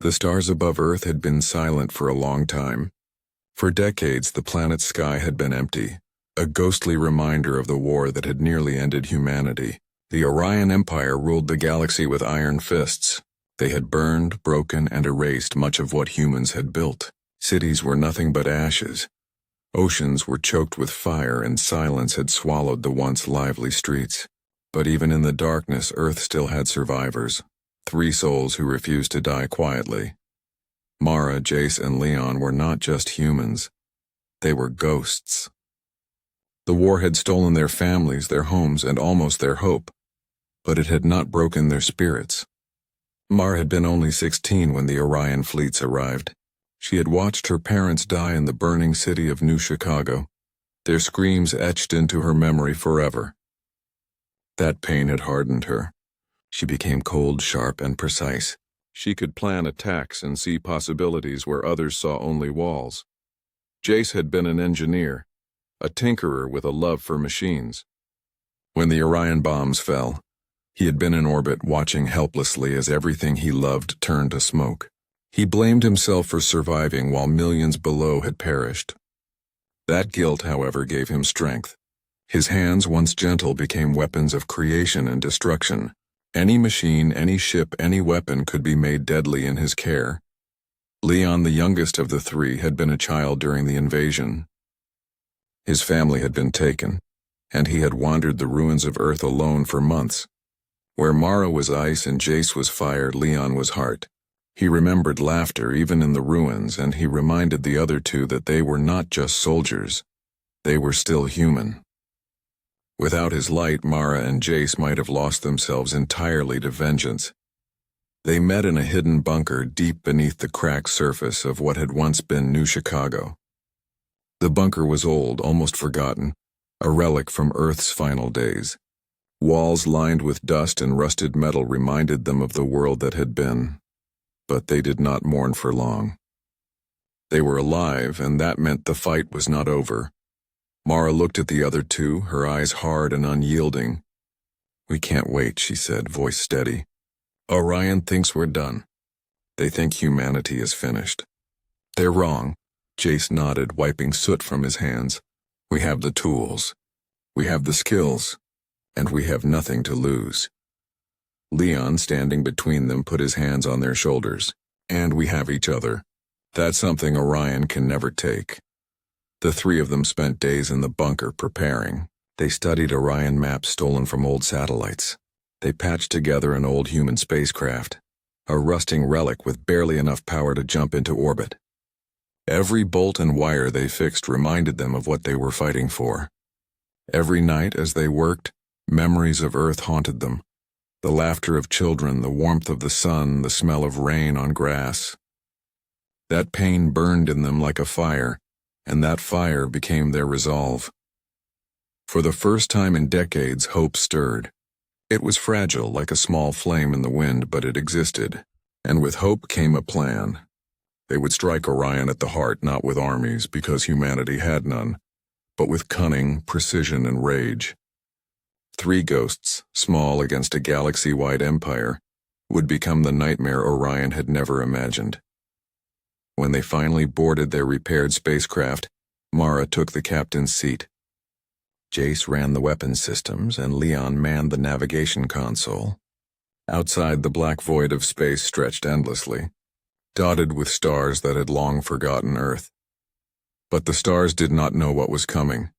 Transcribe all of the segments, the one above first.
The stars above Earth had been silent for a long time. For decades, the planet's sky had been empty, a ghostly reminder of the war that had nearly ended humanity. The Orion Empire ruled the galaxy with iron fists. They had burned, broken, and erased much of what humans had built. Cities were nothing but ashes. Oceans were choked with fire, and silence had swallowed the once lively streets. But even in the darkness, Earth still had survivors. 3 souls who refused to die quietly. Mara, Jace, and Leon were not just humans. They were ghosts. The war had stolen their families, their homes, and almost their hope. But it had not broken their spirits. Mara had been only 16 when the Orion fleets arrived. She had watched her parents die in the burning city of New Chicago, their screams etched into her memory forever. That pain had hardened her. She became cold, sharp, and precise. She could plan attacks and see possibilities where others saw only walls. Jace had been an engineer, a tinkerer with a love for machines. When the Orion bombs fell, he had been in orbit watching helplessly as everything he loved turned to smoke. He blamed himself for surviving while millions below had perished. That guilt, however, gave him strength. His hands, once gentle, became weapons of creation and destruction. Any machine, any ship, any weapon could be made deadly in his care. Leon, the youngest of the 3, had been a child during the invasion. His family had been taken, and he had wandered the ruins of Earth alone for months. Where Mara was ice and Jace was fire, Leon was heart. He remembered laughter even in the ruins, and he reminded the other 2 that they were not just soldiers. They were still human. Without his light, Mara and Jace might have lost themselves entirely to vengeance. They met in a hidden bunker deep beneath the cracked surface of what had once been New Chicago. The bunker was old, almost forgotten, a relic from Earth's final days. Walls lined with dust and rusted metal reminded them of the world that had been. But they did not mourn for long. They were alive, and that meant the fight was not over. Mara looked at the other 2, her eyes hard and unyielding. "We can't wait," she said, voice steady. "Orion thinks we're done. They think humanity is finished." "They're wrong," Jace nodded, wiping soot from his hands. "We have the tools. We have the skills. And we have nothing to lose." Leon, standing between them, put his hands on their shoulders. "And we have each other. That's something Orion can never take." The 3 of them spent days in the bunker preparing. They studied Orion maps stolen from old satellites. They patched together an old human spacecraft, a rusting relic with barely enough power to jump into orbit. Every bolt and wire they fixed reminded them of what they were fighting for. Every night as they worked, memories of Earth haunted them. The laughter of children, the warmth of the sun, the smell of rain on grass. That pain burned in them like a fire, and that fire became their resolve. For the first time in decades, hope stirred. It was fragile, like a small flame in the wind, but it existed. And with hope came a plan. They would strike Orion at the heart, not with armies, because humanity had none, but with cunning, precision, and rage. 3 ghosts, small against a galaxy-wide empire, would become the nightmare Orion had never imagined. When they finally boarded their repaired spacecraft, Mara took the captain's seat. Jace ran the weapons systems, and Leon manned the navigation console. Outside, the black void of space stretched endlessly, dotted with stars that had long forgotten Earth. But the stars did not know what was coming.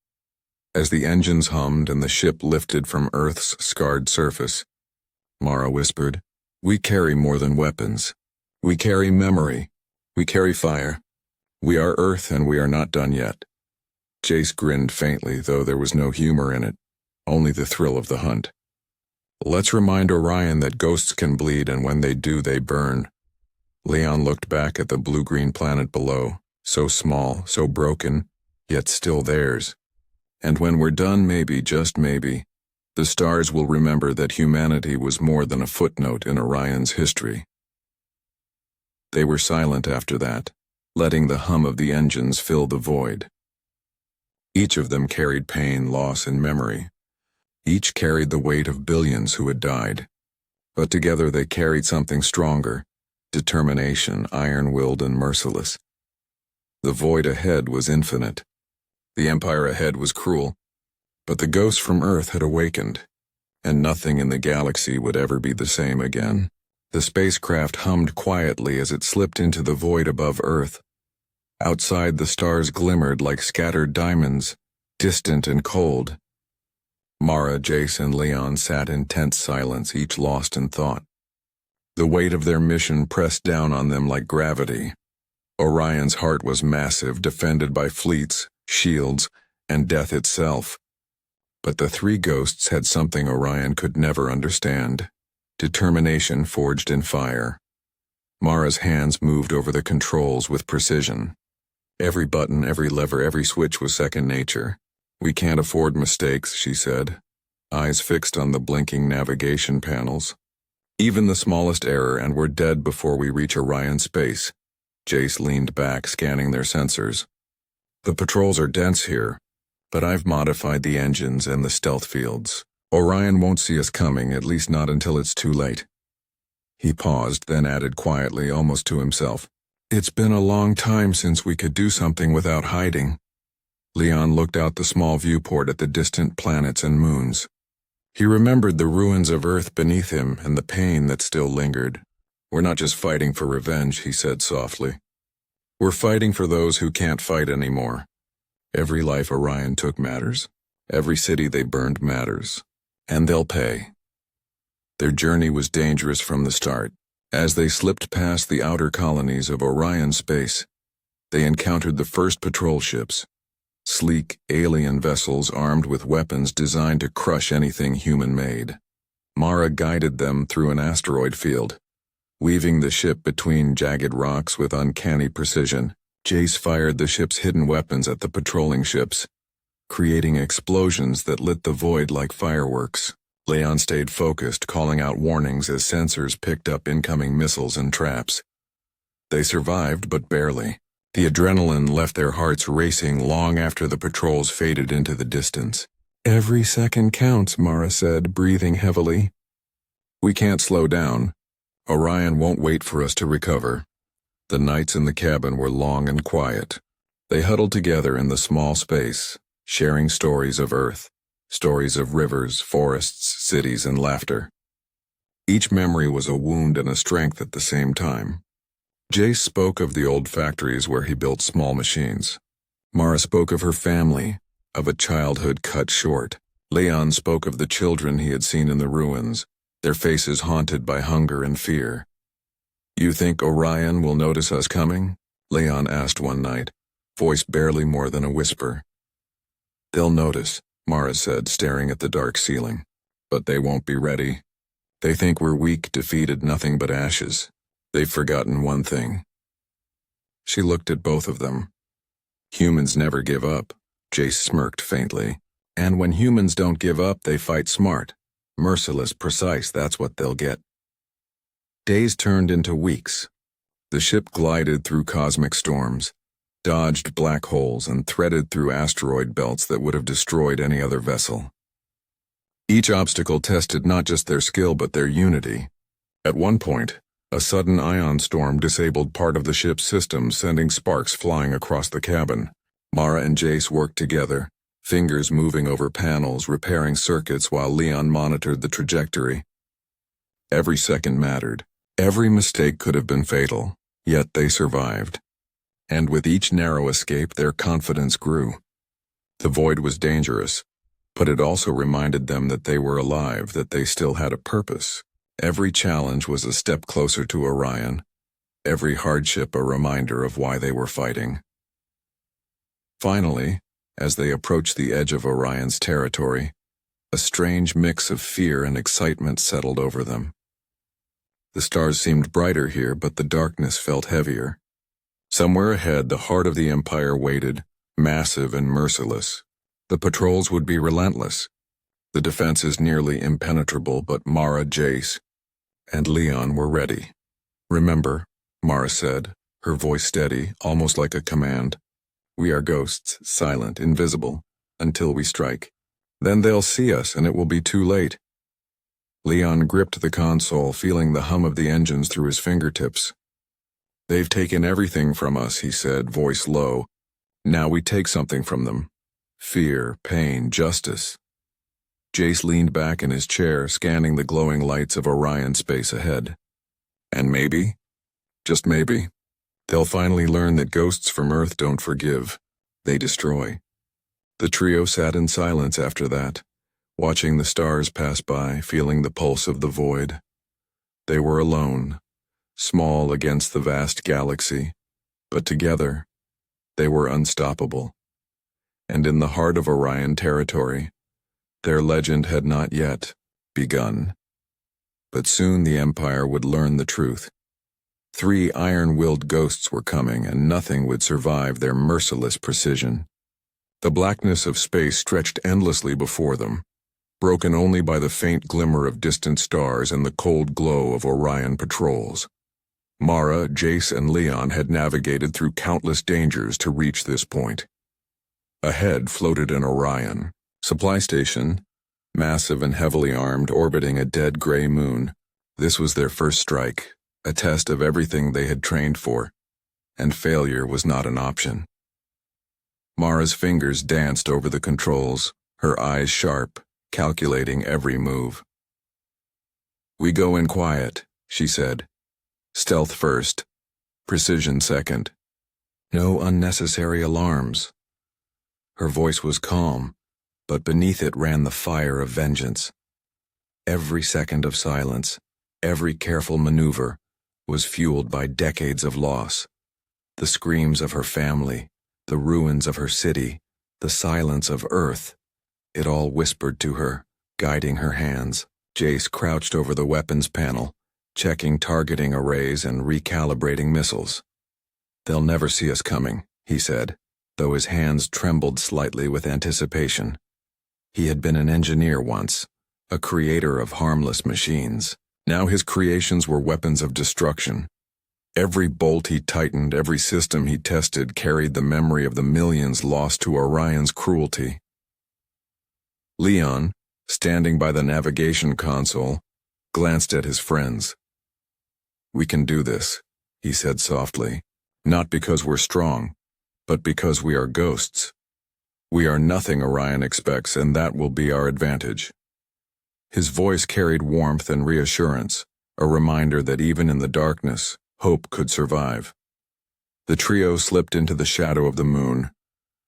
As the engines hummed and the ship lifted from Earth's scarred surface, Mara whispered, "We carry more than weapons. We carry memory. We carry fire. We are Earth, and we are not done yet." Jace grinned faintly, though there was no humor in it, only the thrill of the hunt. "Let's remind Orion that ghosts can bleed, and when they do, they burn." Leon looked back at the blue-green planet below, so small, so broken, yet still theirs. "And when we're done, maybe, just maybe, the stars will remember that humanity was more than a footnote in Orion's history." They were silent after that, letting the hum of the engines fill the void. Each of them carried pain, loss, and memory. Each carried the weight of billions who had died. But together they carried something stronger, determination, iron-willed and merciless. The void ahead was infinite. The empire ahead was cruel, but the ghosts from Earth had awakened, and nothing in the galaxy would ever be the same again. The spacecraft hummed quietly as it slipped into the void above Earth. Outside, the stars glimmered like scattered diamonds, distant and cold. Mara, Jace, and Leon sat in tense silence, each lost in thought. The weight of their mission pressed down on them like gravity. Orion's heart was massive, defended by fleets, shields, and death itself. But the three ghosts had something Orion could never understand: determination forged in fire. Mara's hands moved over the controls with precision. Every button, every lever, every switch was second nature. "We can't afford mistakes," she said, eyes fixed on the blinking navigation panels. "Even the smallest error and we're dead before we reach Orion space." Jace leaned back, scanning their sensors. "The patrols are dense here, but I've modified the engines and the stealth fields. Orion won't see us coming, at least not until it's too late." He paused, then added quietly, almost to himself, "It's been a long time since we could do something without hiding." Leon looked out the small viewport at the distant planets and moons. He remembered the ruins of Earth beneath him and the pain that still lingered. "We're not just fighting for revenge," he said softly. "We're fighting for those who can't fight anymore. Every life Orion took matters. Every city they burned matters. And they'll pay." Their journey was dangerous from the start. As they slipped past the outer colonies of Orion space, they encountered the first patrol ships. Sleek, alien vessels armed with weapons designed to crush anything human-made. Mara guided them through an asteroid field, weaving the ship between jagged rocks with uncanny precision. Jace fired the ship's hidden weapons at the patrolling ships, creating explosions that lit the void like fireworks. Leon stayed focused, calling out warnings as sensors picked up incoming missiles and traps. They survived, but barely. The adrenaline left their hearts racing long after the patrols faded into the distance. "Every second counts," Mara said, breathing heavily. "We can't slow down. Orion won't wait for us to recover." The nights in the cabin were long and quiet. They huddled together in the small space, sharing stories of Earth, stories of rivers, forests, cities, and laughter. Each memory was a wound and a strength at the same time. Jace spoke of the old factories where he built small machines. Mara spoke of her family, of a childhood cut short. Leon spoke of the children he had seen in the ruins, their faces haunted by hunger and fear. "You think Orion will notice us coming?" Leon asked one night, voice barely more than a whisper. "They'll notice," Mara said, staring at the dark ceiling. "But they won't be ready. They think we're weak, defeated, nothing but ashes. They've forgotten one thing." She looked at both of them. "Humans never give up," Jace smirked faintly. "And when humans don't give up, they fight smart. Merciless, precise, that's what they'll get." Days turned into weeks. The ship glided through cosmic storms, dodged black holes, and threaded through asteroid belts that would have destroyed any other vessel. Each obstacle tested not just their skill but their unity. At one point, a sudden ion storm disabled part of the ship's system, sending sparks flying across the cabin. Mara and Jace worked together, fingers moving over panels, repairing circuits while Leon monitored the trajectory. Every second mattered. Every mistake could have been fatal, yet they survived. And with each narrow escape, their confidence grew. The void was dangerous, but it also reminded them that they were alive, that they still had a purpose. Every challenge was a step closer to Orion, every hardship a reminder of why they were fighting. Finally, as they approached the edge of Orion's territory, a strange mix of fear and excitement settled over them. The stars seemed brighter here, but the darkness felt heavier. Somewhere ahead, the heart of the Empire waited, massive and merciless. The patrols would be relentless, the defenses nearly impenetrable, but Mara, Jace, and Leon were ready. "Remember," Mara said, her voice steady, almost like a command. "We are ghosts, silent, invisible, until we strike. Then they'll see us and it will be too late." Leon gripped the console, feeling the hum of the engines through his fingertips. They've taken everything from us, he said, voice low. Now we take something from them. Fear, pain, justice. Jace leaned back in his chair, scanning the glowing lights of Orion space ahead. And maybe, just maybe, they'll finally learn that ghosts from Earth don't forgive. They destroy. The trio sat in silence after that, watching the stars pass by, feeling the pulse of the void. They were alone, small against the vast galaxy, but together, they were unstoppable. And in the heart of Orion territory, their legend had not yet begun. But soon the Empire would learn the truth. 3 iron-willed ghosts were coming, and nothing would survive their merciless precision. The blackness of space stretched endlessly before them, broken only by the faint glimmer of distant stars and the cold glow of Orion patrols. Mara, Jace, and Leon had navigated through countless dangers to reach this point. Ahead floated an Orion supply station, massive and heavily armed, orbiting a dead gray moon. This was their first strike, a test of everything they had trained for, and failure was not an option. Mara's fingers danced over the controls, her eyes sharp, calculating every move. "We go in quiet," she said. "Stealth first, precision second. No unnecessary alarms." Her voice was calm, but beneath it ran the fire of vengeance. Every second of silence, every careful maneuver, was fueled by decades of loss. The screams of her family, the ruins of her city, the silence of Earth, it all whispered to her, guiding her hands. Jace crouched over the weapons panel, checking targeting arrays and recalibrating missiles. "They'll never see us coming," he said, though his hands trembled slightly with anticipation. He had been an engineer once, a creator of harmless machines. Now his creations were weapons of destruction. Every bolt he tightened, every system he tested carried the memory of the millions lost to Orion's cruelty. Leon, standing by the navigation console, glanced at his friends. "We can do this," he said softly, "not because we're strong, but because we are ghosts. We are nothing Orion expects, and that will be our advantage." His voice carried warmth and reassurance, a reminder that even in the darkness, hope could survive. The trio slipped into the shadow of the moon,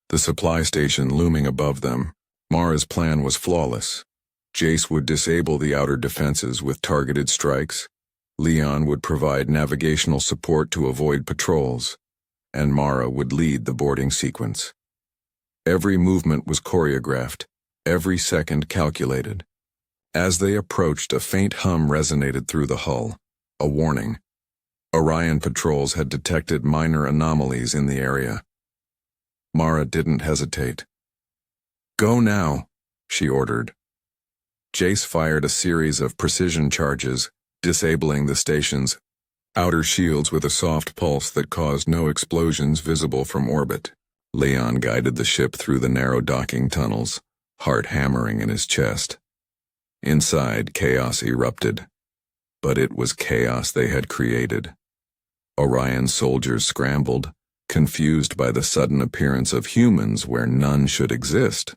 the supply station looming above them. Mara's plan was flawless. Jace would disable the outer defenses with targeted strikes, Leon would provide navigational support to avoid patrols, and Mara would lead the boarding sequence. Every movement was choreographed, every second calculated. As they approached, a faint hum resonated through the hull, a warning. Orion patrols had detected minor anomalies in the area. Mara didn't hesitate. "Go now," she ordered. Jace fired a series of precision charges, disabling the station's outer shields with a soft pulse that caused no explosions visible from orbit. Leon guided the ship through the narrow docking tunnels, heart hammering in his chest. Inside, chaos erupted. But it was chaos they had created. Orion's soldiers scrambled, confused by the sudden appearance of humans where none should exist.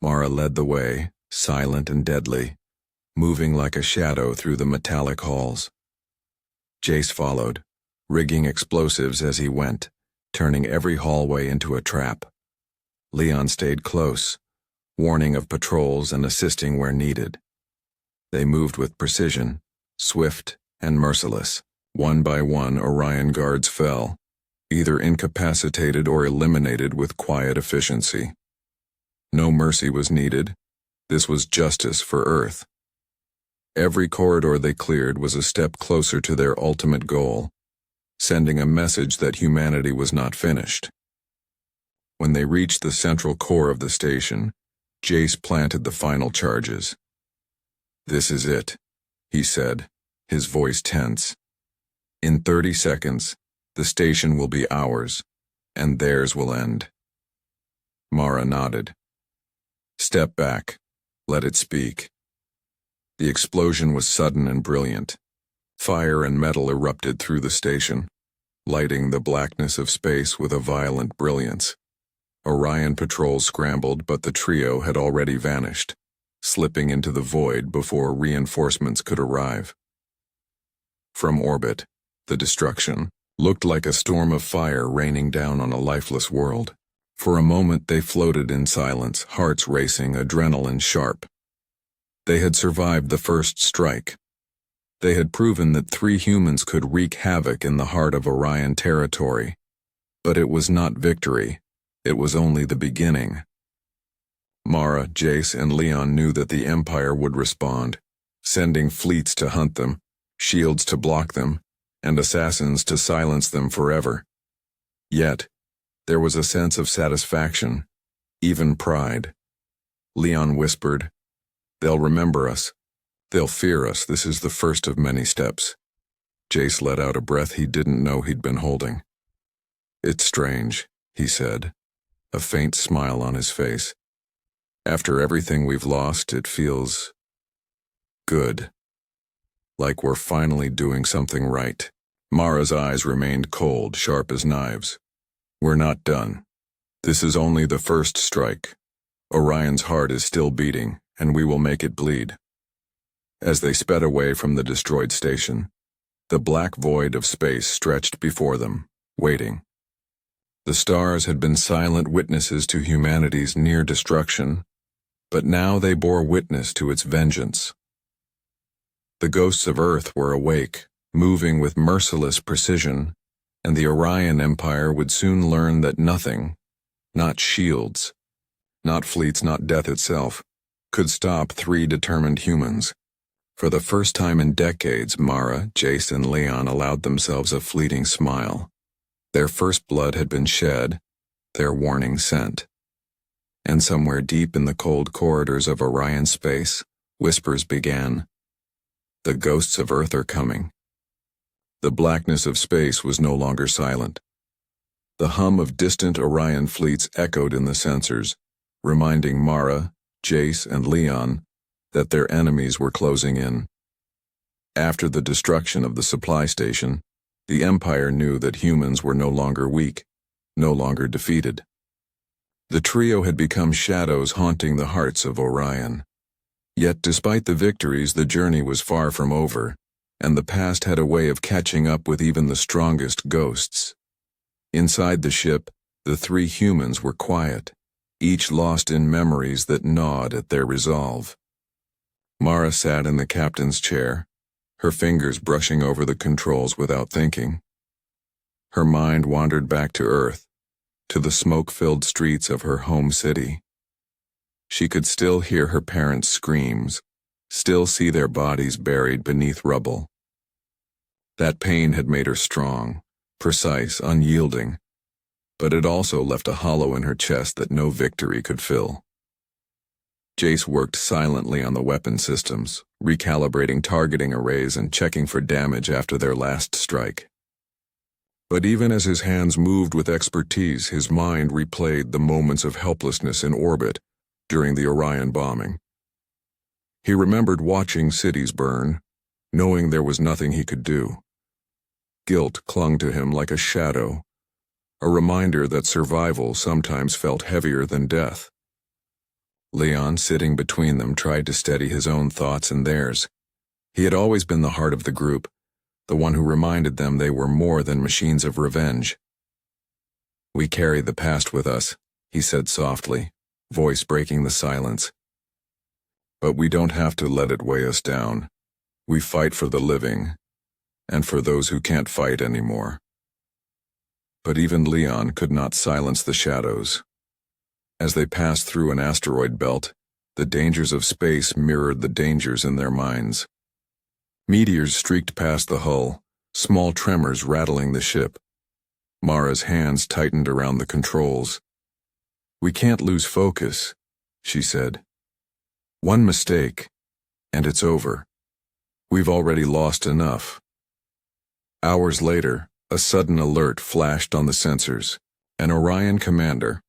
Mara led the way, silent and deadly, moving like a shadow through the metallic halls. Jace followed, rigging explosives as he went, turning every hallway into a trap. Leon stayed close, warning of patrols and assisting where needed. They moved with precision, swift and merciless. One by one, Orion guards fell, either incapacitated or eliminated with quiet efficiency. No mercy was needed. This was justice for Earth. Every corridor they cleared was a step closer to their ultimate goal, sending a message that humanity was not finished. When they reached the central core of the station, Jace planted the final charges. "This is it," he said, his voice tense. "In 30 seconds, the station will be ours, and theirs will end." Mara nodded. "Step back. Let it speak." The explosion was sudden and brilliant. Fire and metal erupted through the station. lighting the blackness of space with a violent brilliance. Orion patrols scrambled, but the trio had already vanished, slipping into the void before reinforcements could arrive. From orbit, the destruction looked like a storm of fire raining down on a lifeless world. For a moment they floated in silence, hearts racing, adrenaline sharp. They had survived the first strike. They had proven that 3 humans could wreak havoc in the heart of Orion territory. But it was not victory. It was only the beginning. Mara, Jace, and Leon knew that the Empire would respond, sending fleets to hunt them, shields to block them, and assassins to silence them forever. Yet, there was a sense of satisfaction, even pride. Leon whispered, "They'll remember us. They'll fear us. This is the first of many steps." Jace let out a breath he didn't know he'd been holding. "It's strange," he said, a faint smile on his face. "After everything we've lost, it feels good. Like we're finally doing something right." Mara's eyes remained cold, sharp as knives. "We're not done. This is only the first strike. Orion's heart is still beating, and we will make it bleed." As they sped away from the destroyed station, the black void of space stretched before them, waiting. The stars had been silent witnesses to humanity's near destruction, but now they bore witness to its vengeance. The ghosts of Earth were awake, moving with merciless precision, and the Orion Empire would soon learn that nothing, not shields, not fleets, not death itself, could stop 3 determined humans. For the first time in decades, Mara, Jace, and Leon allowed themselves a fleeting smile. Their first blood had been shed, their warning sent. And somewhere deep in the cold corridors of Orion space, whispers began. The ghosts of Earth are coming. The blackness of space was no longer silent. The hum of distant Orion fleets echoed in the sensors, reminding Mara, Jace, and Leon that their enemies were closing in. After the destruction of the supply station, the Empire knew that humans were no longer weak, no longer defeated. The trio had become shadows haunting the hearts of Orion. Yet despite the victories, the journey was far from over, and the past had a way of catching up with even the strongest ghosts. Inside the ship, the 3 humans were quiet, each lost in memories that gnawed at their resolve. Mara sat in the captain's chair, her fingers brushing over the controls without thinking. Her mind wandered back to Earth, to the smoke-filled streets of her home city. She could still hear her parents' screams, still see their bodies buried beneath rubble. That pain had made her strong, precise, unyielding, but it also left a hollow in her chest that no victory could fill. Jace worked silently on the weapon systems, recalibrating targeting arrays and checking for damage after their last strike. But even as his hands moved with expertise, his mind replayed the moments of helplessness in orbit during the Orion bombing. He remembered watching cities burn, knowing there was nothing he could do. Guilt clung to him like a shadow, a reminder that survival sometimes felt heavier than death. Leon, sitting between them, tried to steady his own thoughts and theirs. He had always been the heart of the group, the one who reminded them they were more than machines of revenge. "We carry the past with us," he said softly, voice breaking the silence. "But we don't have to let it weigh us down. We fight for the living, and for those who can't fight anymore." But even Leon could not silence the shadows. As they passed through an asteroid belt, the dangers of space mirrored the dangers in their minds. Meteors streaked past the hull, small tremors rattling the ship. Mara's hands tightened around the controls. "We can't lose focus," she said. "One mistake, and it's over. We've already lost enough." Hours later, a sudden alert flashed on the sensors. An Orion commander,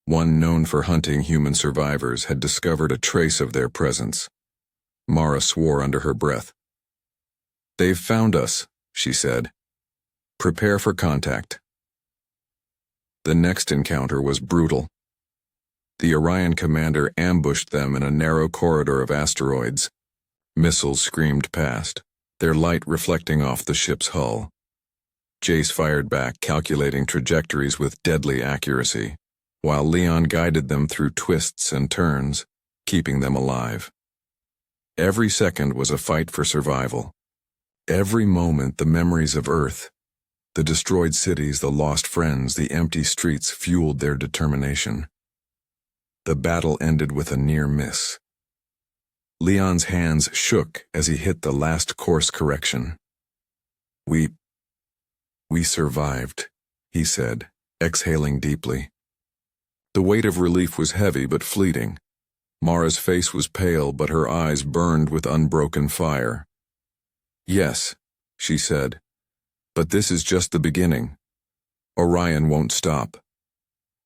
one known for hunting human survivors, had discovered a trace of their presence. Mara swore under her breath. "They've found us," she said. Prepare for contact. The next encounter was brutal. The Orion commander ambushed them in a narrow corridor of asteroids. Missiles screamed past, their light reflecting off the ship's hull. Jace fired back, calculating trajectories with deadly accuracy, while Leon guided them through twists and turns, keeping them alive. Every second was a fight for survival. Every moment the memories of Earth, the destroyed cities, the lost friends, the empty streets fueled their determination. The battle ended with a near miss. Leon's hands shook as he hit the last course correction. We survived, he said, exhaling deeply. The weight of relief was heavy but fleeting. Mara's face was pale, but her eyes burned with unbroken fire. Yes, she said, but this is just the beginning. Orion won't stop.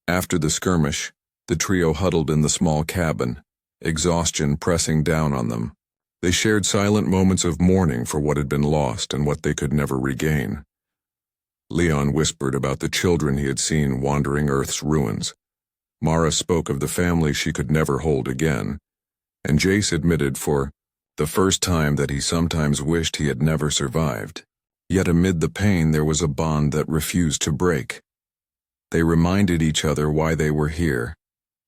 After the skirmish, the trio huddled in the small cabin, exhaustion pressing down on them. They shared silent moments of mourning for what had been lost and what they could never regain. Leon whispered about the children he had seen wandering Earth's ruins. Mara spoke of the family she could never hold again, and Jace admitted for the first time that he sometimes wished he had never survived. Yet amid the pain there was a bond that refused to break. They reminded each other why they were here,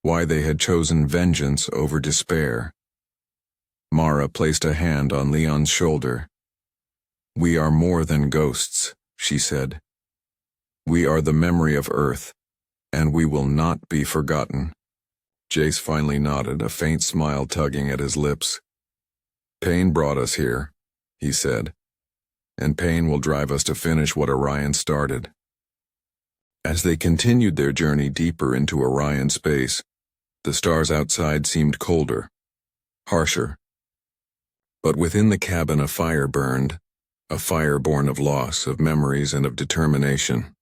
why they had chosen vengeance over despair. Mara placed a hand on Leon's shoulder. "We are more than ghosts," she said. "We are the memory of Earth, and we will not be forgotten." Jace finally nodded, a faint smile tugging at his lips. "Pain brought us here," he said, "and pain will drive us to finish what Orion started." As they continued their journey deeper into Orion space, the stars outside seemed colder, harsher. But within the cabin a fire burned, a fire born of loss, of memories, and of determination.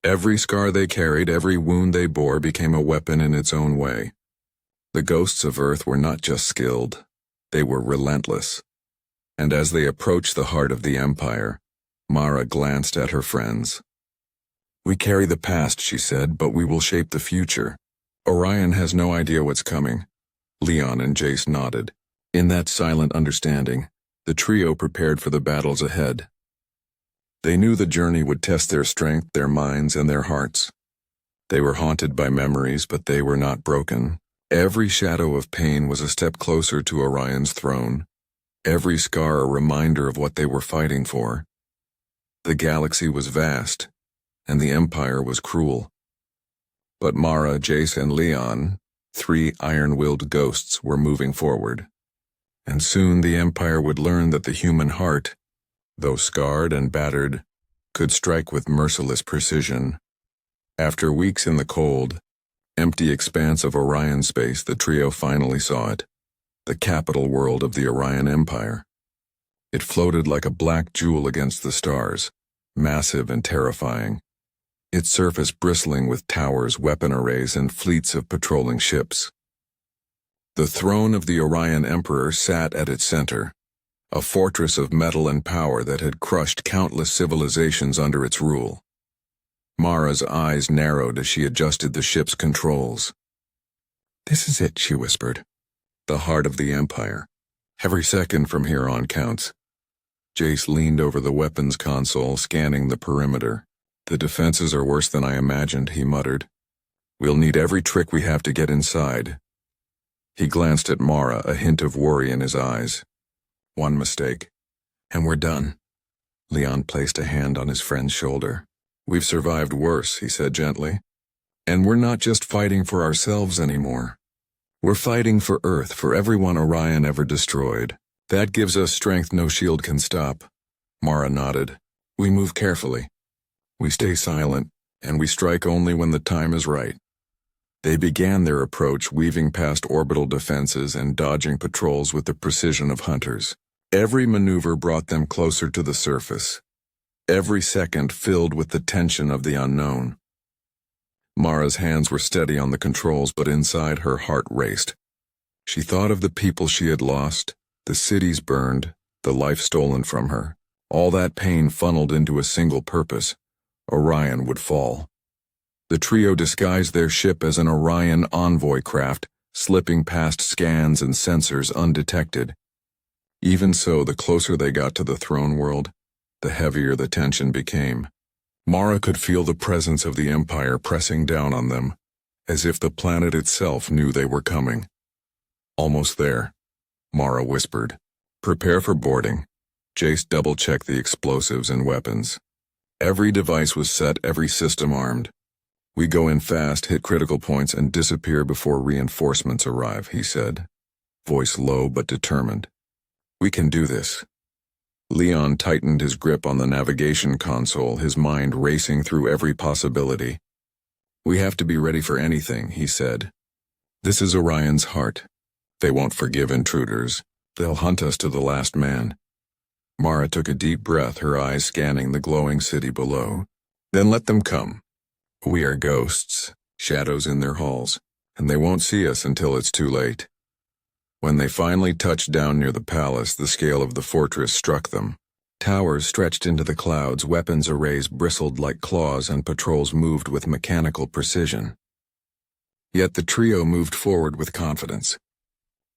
Every scar they carried, every wound they bore became a weapon in its own way. The ghosts of Earth were not just skilled, they were relentless. And as they approached the heart of the Empire, Mara glanced at her friends. "We carry the past," she said, "but we will shape the future. Orion has no idea what's coming." Leon and Jace nodded. In that silent understanding, the trio prepared for the battles ahead. They knew the journey would test their strength, their minds, and their hearts. They were haunted by memories, but they were not broken. Every shadow of pain was a step closer to Orion's throne. Every scar a reminder of what they were fighting for. The galaxy was vast, and the Empire was cruel. But Mara, Jace, and Leon, three iron-willed ghosts, were moving forward. And soon the Empire would learn that the human heart, though scarred and battered, could strike with merciless precision. After weeks in the cold, empty expanse of Orion space, the trio finally saw it, the capital world of the Orion Empire. It floated like a black jewel against the stars, massive and terrifying, its surface bristling with towers, weapon arrays, and fleets of patrolling ships. The throne of the Orion Emperor sat at its center, a fortress of metal and power that had crushed countless civilizations under its rule. Mara's eyes narrowed as she adjusted the ship's controls. "This is it," she whispered. "The heart of the Empire. Every second from here on counts." Jace leaned over the weapons console, scanning the perimeter. "The defenses are worse than I imagined," he muttered. "We'll need every trick we have to get inside." He glanced at Mara, a hint of worry in his eyes. "One mistake, and we're done." Leon placed a hand on his friend's shoulder. "We've survived worse," he said gently. "And we're not just fighting for ourselves anymore. We're fighting for Earth, for everyone Orion ever destroyed. That gives us strength no shield can stop." Mara nodded. "We move carefully. We stay silent, and we strike only when the time is right." They began their approach, weaving past orbital defenses and dodging patrols with the precision of hunters. Every maneuver brought them closer to the surface, every second filled with the tension of the unknown. Mara's hands were steady on the controls, but inside her heart raced. She thought of the people she had lost, the cities burned, the life stolen from her, All that pain funneled into a single purpose: Orion would fall. The trio disguised their ship as an Orion envoy craft, slipping past scans and sensors undetected. Even so, the closer they got to the throne world, the heavier the tension became. Mara could feel the presence of the Empire pressing down on them, as if the planet itself knew they were coming. "Almost there," Mara whispered. "Prepare for boarding." Jace double-checked the explosives and weapons. Every device was set, every system armed. "We go in fast, hit critical points, and disappear before reinforcements arrive," he said, voice low but determined. "We can do this." Leon tightened his grip on the navigation console, his mind racing through every possibility. "We have to be ready for anything," he said. "This is Orion's heart. They won't forgive intruders. They'll hunt us to the last man." Mara took a deep breath, her eyes scanning the glowing city below. "Then let them come. We are ghosts, shadows in their halls, and they won't see us until it's too late." When they finally touched down near the palace, the scale of the fortress struck them. Towers stretched into the clouds, weapons arrays bristled like claws, and patrols moved with mechanical precision. Yet the trio moved forward with confidence.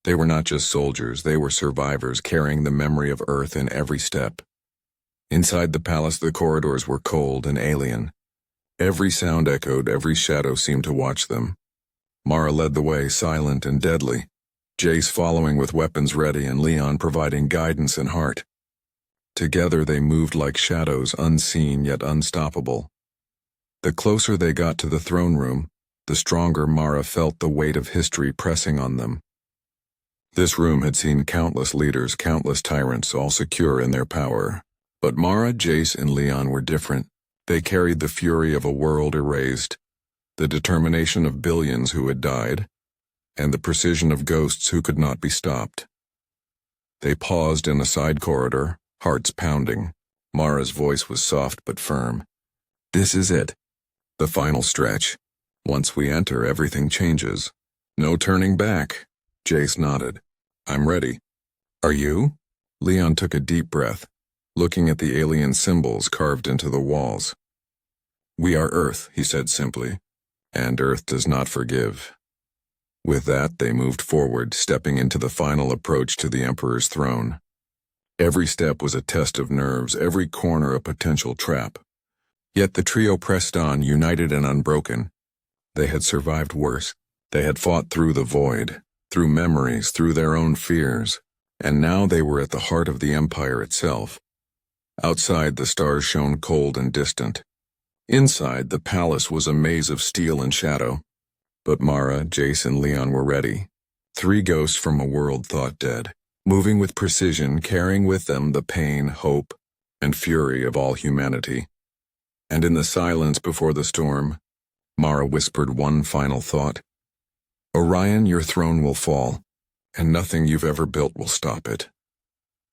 They were not just soldiers, they were survivors carrying the memory of Earth in every step. Inside the palace, the corridors were cold and alien. Every sound echoed, every shadow seemed to watch them. Mara led the way, silent and deadly, Jace following with weapons ready and Leon providing guidance and heart. Together they moved like shadows, unseen yet unstoppable. The closer they got to the throne room, the stronger Mara felt the weight of history pressing on them. This room had seen countless leaders, countless tyrants, all secure in their power. But Mara, Jace, and Leon were different. They carried the fury of a world erased, the determination of billions who had died, and the precision of ghosts who could not be stopped. They paused in a side corridor, hearts pounding. Mara's voice was soft but firm. "This is it. The final stretch. Once we enter, everything changes. No turning back." Jace nodded. "I'm ready." "Are you?" Leon took a deep breath, looking at the alien symbols carved into the walls. "We are Earth," he said simply, "and Earth does not forgive." With that, they moved forward, stepping into the final approach to the Emperor's throne. Every step was a test of nerves, every corner a potential trap. Yet the trio pressed on, united and unbroken. They had survived worse. They had fought through the void, through memories, through their own fears, and now they were at the heart of the Empire itself. Outside, the stars shone cold and distant. Inside, the palace was a maze of steel and shadow. But Mara, Jace, and Leon were ready. Three ghosts from a world thought dead, moving with precision, carrying with them the pain, hope, and fury of all humanity. And in the silence before the storm, Mara whispered one final thought. "Orion, your throne will fall, and nothing you've ever built will stop it."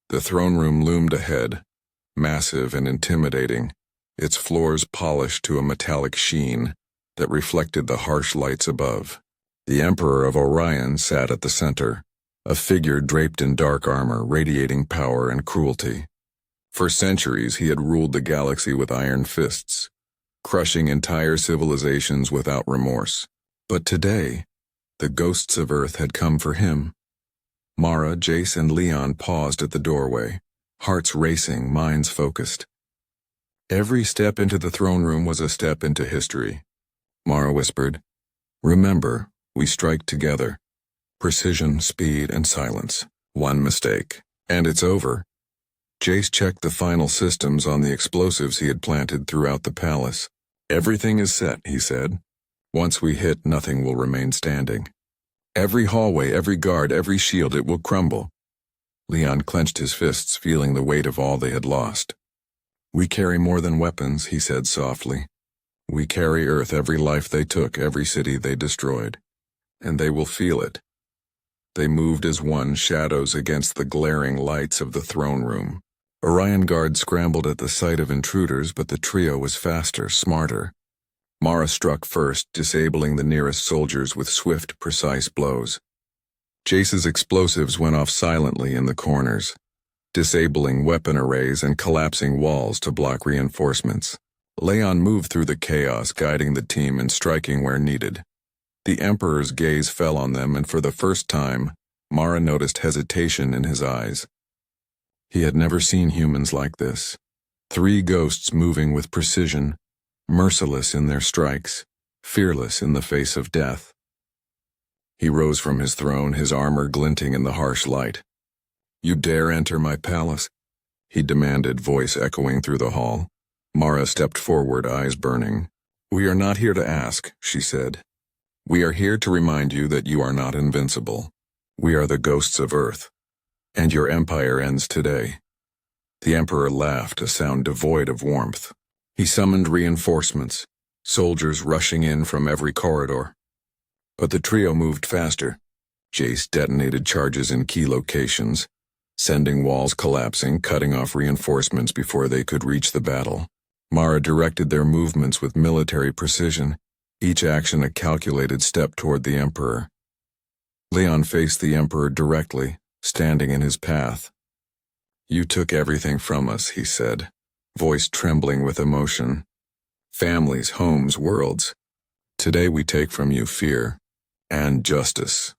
The throne room loomed ahead, massive and intimidating, its floors polished to a metallic sheen that reflected the harsh lights above. The Emperor of Orion sat at the center, a figure draped in dark armor, radiating power and cruelty. For centuries he had ruled the galaxy with iron fists, crushing entire civilizations without remorse. But today, the ghosts of Earth had come for him. Mara, Jace, and Leon paused at the doorway, hearts racing, minds focused. Every step into the throne room was a step into history. Mara whispered, "Remember, we strike together. Precision, speed, and silence. One mistake, and it's over." Jace checked the final systems on the explosives he had planted throughout the palace. "Everything is set," he said. "Once we hit, nothing will remain standing. Every hallway, every guard, every shield, it will crumble." Leon clenched his fists, feeling the weight of all they had lost. "We carry more than weapons," he said softly. "We carry Earth, every life they took, every city they destroyed. And they will feel it." They moved as one, shadows against the glaring lights of the throne room. Orion guards scrambled at the sight of intruders, but the trio was faster, smarter. Mara struck first, disabling the nearest soldiers with swift, precise blows. Jace's explosives went off silently in the corners. disabling weapon arrays and collapsing walls to block reinforcements. Leon moved through the chaos, guiding the team and striking where needed. The Emperor's gaze fell on them, and for the first time, Mara noticed hesitation in his eyes. He had never seen humans like this. 3 ghosts moving with precision, merciless in their strikes, fearless in the face of death. He rose from his throne, his armor glinting in the harsh light. "You dare enter my palace?" he demanded, voice echoing through the hall. Mara stepped forward, eyes burning. "We are not here to ask," she said. "We are here to remind you that you are not invincible. We are the ghosts of Earth, and your empire ends today." The Emperor laughed, a sound devoid of warmth. He summoned reinforcements, soldiers rushing in from every corridor. But the trio moved faster. Jace detonated charges in key locations, sending walls collapsing, cutting off reinforcements before they could reach the battle. Mara directed their movements with military precision, each action a calculated step toward the Emperor. Leon faced the Emperor directly, standing in his path. "You took everything from us," he said, voice trembling with emotion. "Families, homes, worlds. Today we take from you fear and justice."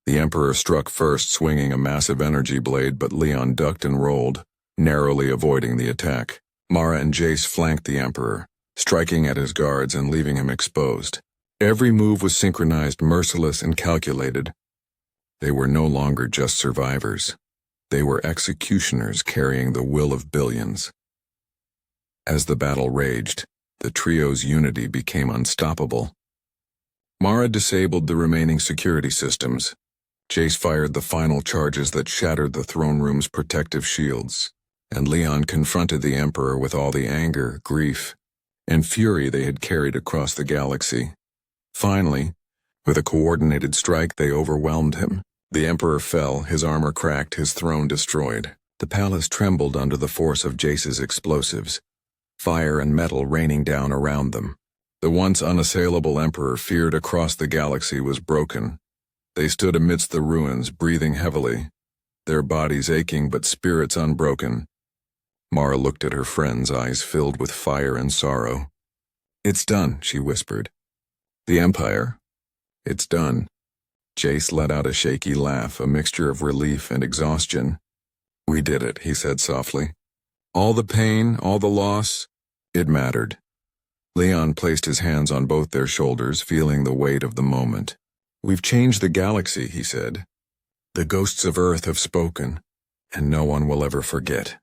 The Emperor struck first, swinging a massive energy blade, but Leon ducked and rolled, narrowly avoiding the attack. Mara and Jace flanked the Emperor, striking at his guards and leaving him exposed. Every move was synchronized, merciless, and calculated. They were no longer just survivors. They were executioners carrying the will of billions. As the battle raged, the trio's unity became unstoppable. Mara disabled the remaining security systems. Jace fired the final charges that shattered the throne room's protective shields, and Leon confronted the Emperor with all the anger, grief, and fury they had carried across the galaxy. Finally, with a coordinated strike, they overwhelmed him. The Emperor fell, his armor cracked, his throne destroyed. The palace trembled under the force of Jace's explosives, fire and metal raining down around them. The once unassailable Emperor feared across the galaxy was broken. They stood amidst the ruins, breathing heavily, their bodies aching but spirits unbroken. Mara looked at her friends, eyes filled with fire and sorrow. "It's done," she whispered. "The Empire, it's done." Jace let out a shaky laugh, a mixture of relief and exhaustion. "We did it," he said softly. "All the pain, all the loss, it mattered." Leon placed his hands on both their shoulders, feeling the weight of the moment. "We've changed the galaxy," he said. "The ghosts of Earth have spoken, and no one will ever forget."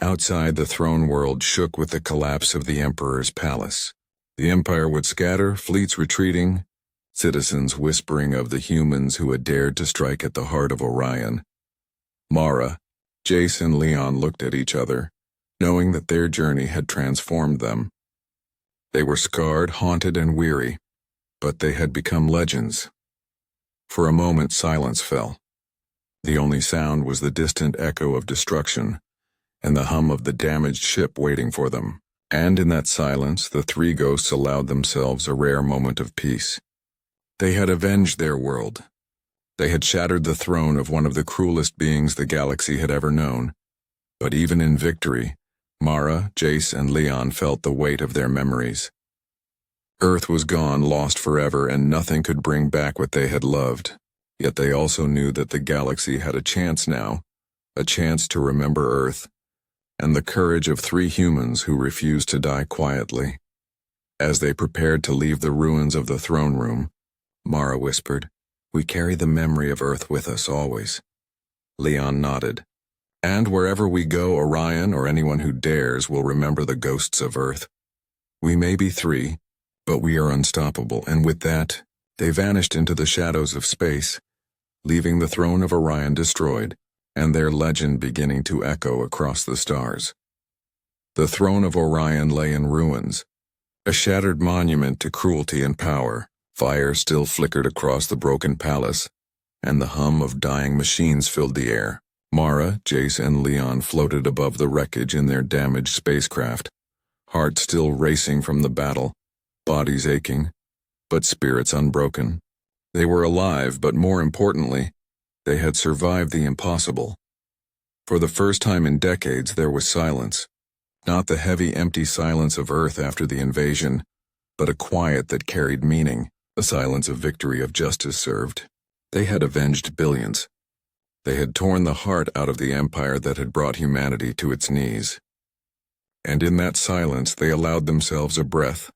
Outside, the throne world shook with the collapse of the Emperor's palace. The Empire would scatter, fleets retreating, citizens whispering of the humans who had dared to strike at the heart of Orion. Mara, Jace, and Leon looked at each other, knowing that their journey had transformed them. They were scarred, haunted, and weary, but they had become legends. For a moment, silence fell. The only sound was the distant echo of destruction and the hum of the damaged ship waiting for them. And in that silence, the 3 ghosts allowed themselves a rare moment of peace. They had avenged their world. They had shattered the throne of one of the cruelest beings the galaxy had ever known. But even in victory, Mara, Jace, and Leon felt the weight of their memories. Earth was gone, lost forever, and nothing could bring back what they had loved. Yet they also knew that the galaxy had a chance now, a chance to remember Earth, and the courage of 3 humans who refused to die quietly. As they prepared to leave the ruins of the throne room, Mara whispered, "We carry the memory of Earth with us always." Leon nodded. "And wherever we go, Orion or anyone who dares will remember the ghosts of Earth. We may be 3, but we are unstoppable," and with that, they vanished into the shadows of space, leaving the throne of Orion destroyed, and their legend beginning to echo across the stars. The throne of Orion lay in ruins, a shattered monument to cruelty and power. Fire still flickered across the broken palace, and the hum of dying machines filled the air. Mara, Jace, and Leon floated above the wreckage in their damaged spacecraft, hearts still racing from the battle, bodies aching, but spirits unbroken. They were alive, but more importantly, they had survived the impossible. For the first time in decades, there was silence. Not the heavy, empty silence of Earth after the invasion, but a quiet that carried meaning, a silence of victory, of justice served. They had avenged billions. They had torn the heart out of the empire that had brought humanity to its knees. And in that silence, they allowed themselves a breath,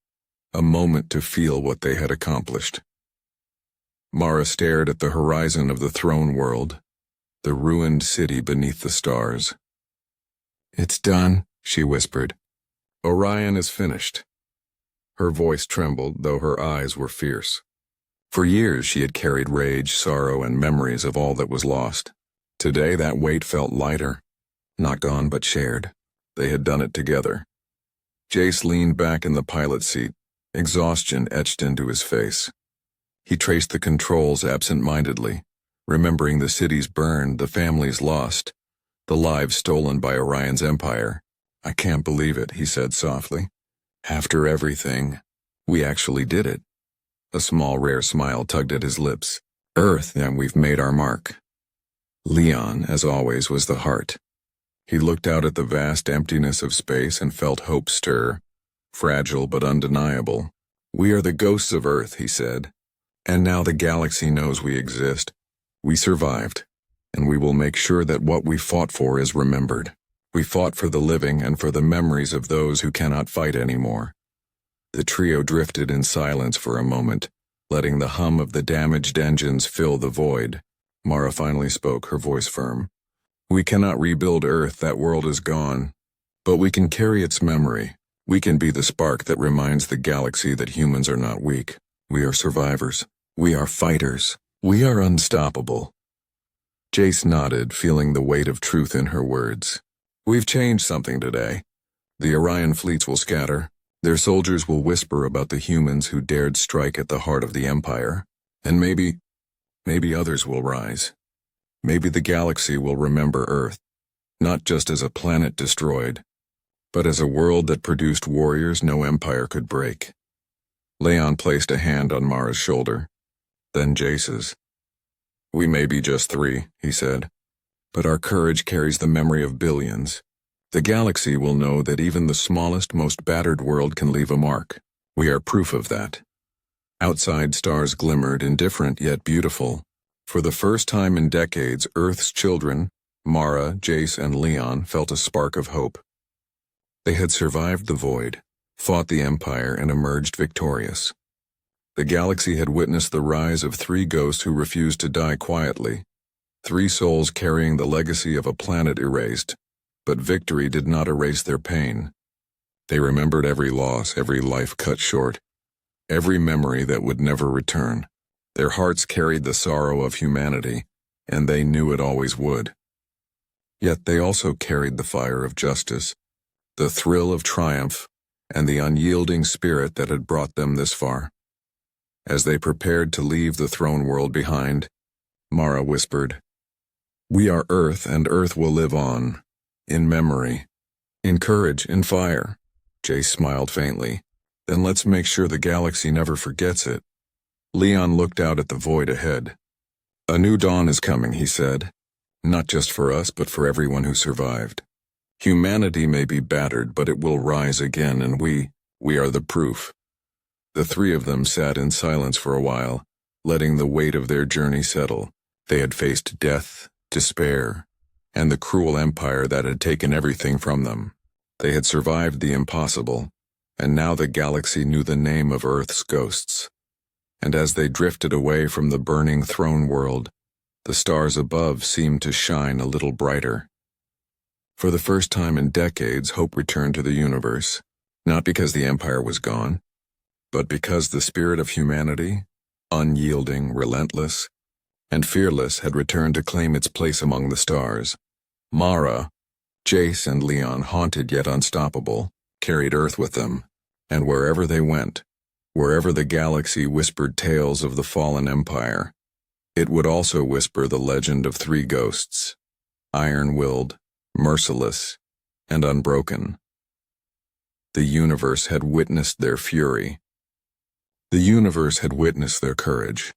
a moment to feel what they had accomplished. Mara stared at the horizon of the throne world, the ruined city beneath the stars. "It's done," she whispered. "Orion is finished." Her voice trembled, though her eyes were fierce. For years she had carried rage, sorrow, and memories of all that was lost. Today that weight felt lighter, not gone but shared. They had done it together. Jace leaned back in the pilot seat, exhaustion etched into his face. He traced the controls absent-mindedly, remembering the cities burned, the families lost, the lives stolen by Orion's empire. "I can't believe it," he said softly. "After everything, we actually did it." A small, rare smile tugged at his lips. "Earth, and we've made our mark." Leon, as always, was the heart. He looked out at the vast emptiness of space and felt hope stir, fragile but undeniable. "We are the ghosts of Earth," he said. "And now the galaxy knows we exist. We survived, and we will make sure that what we fought for is remembered. We fought for the living and for the memories of those who cannot fight anymore." The trio drifted in silence for a moment, letting the hum of the damaged engines fill the void. Mara finally spoke, her voice firm. "We cannot rebuild Earth, that world is gone. But we can carry its memory. We can be the spark that reminds the galaxy that humans are not weak. We are survivors. We are fighters. We are unstoppable." Jace nodded, feeling the weight of truth in her words. "We've changed something today. The Orion fleets will scatter. Their soldiers will whisper about the humans who dared strike at the heart of the Empire. And maybe others will rise. Maybe the galaxy will remember Earth, not just as a planet destroyed, but as a world that produced warriors no empire could break." Leon placed a hand on Mara's shoulder, then Jace's. "We may be just 3, he said, "but our courage carries the memory of billions. The galaxy will know that even the smallest, most battered world can leave a mark. We are proof of that." Outside, stars glimmered, indifferent yet beautiful. For the first time in decades, Earth's children, Mara, Jace, and Leon, felt a spark of hope. They had survived the void, fought the Empire, and emerged victorious. The galaxy had witnessed the rise of 3 ghosts who refused to die quietly, 3 souls carrying the legacy of a planet erased, but victory did not erase their pain. They remembered every loss, every life cut short, every memory that would never return. Their hearts carried the sorrow of humanity, and they knew it always would. Yet they also carried the fire of justice, the thrill of triumph, and the unyielding spirit that had brought them this far. As they prepared to leave the throne world behind, Mara whispered, "We are Earth, and Earth will live on, in memory, in courage, in fire." Jace smiled faintly. "Then let's make sure the galaxy never forgets it." Leon looked out at the void ahead. "A new dawn is coming," he said. "Not just for us, but for everyone who survived. Humanity may be battered, but it will rise again, and we are the proof." The 3 of them sat in silence for a while, letting the weight of their journey settle. They had faced death, despair, and the cruel empire that had taken everything from them. They had survived the impossible, and now the galaxy knew the name of Earth's ghosts. And as they drifted away from the burning throne world, the stars above seemed to shine a little brighter. For the first time in decades, hope returned to the universe, not because the Empire was gone, but because the spirit of humanity, unyielding, relentless, and fearless, had returned to claim its place among the stars. Mara, Jace, and Leon, haunted yet unstoppable, carried Earth with them, and wherever they went, wherever the galaxy whispered tales of the fallen empire, it would also whisper the legend of 3 ghosts, iron-willed, merciless, and unbroken. The universe had witnessed their fury. The universe had witnessed their courage.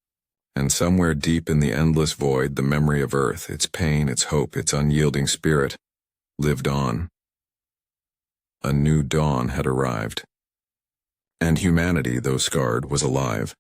And somewhere deep in the endless void, the memory of Earth, its pain, its hope, its unyielding spirit, lived on. A new dawn had arrived. And humanity, though scarred, was alive.